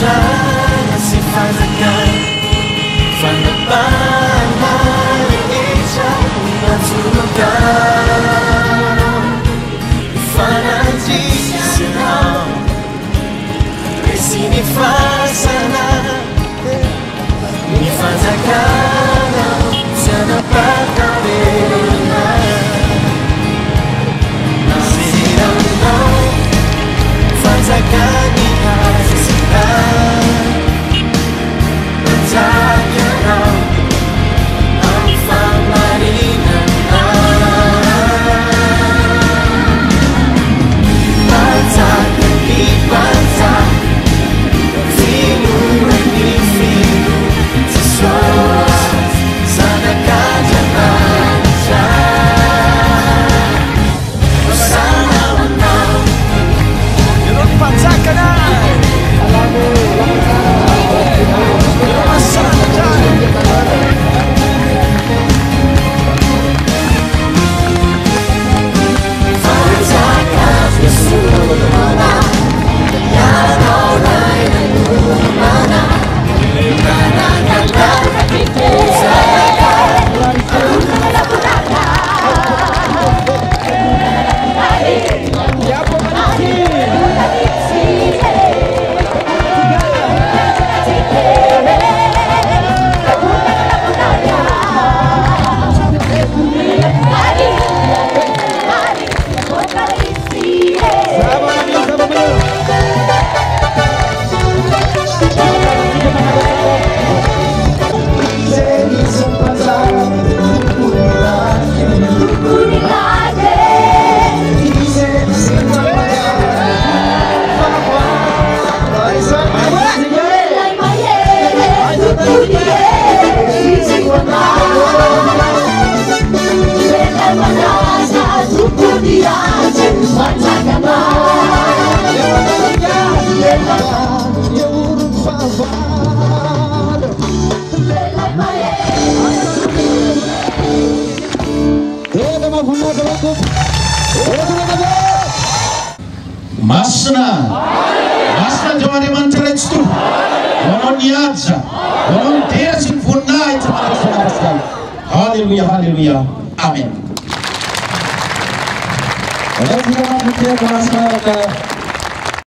sana se faz a cara. Fala para deixa na seu lugar. Fala disso não. Esse me faz nada. Me faz a cara. Sana para caminhar. Não faz a caminhar. Masna jawari mancara itu, orang niaja, orang dia sempurna itu saudara sekali. Haleluya, haleluya, amin. Kalau kita mau berbicara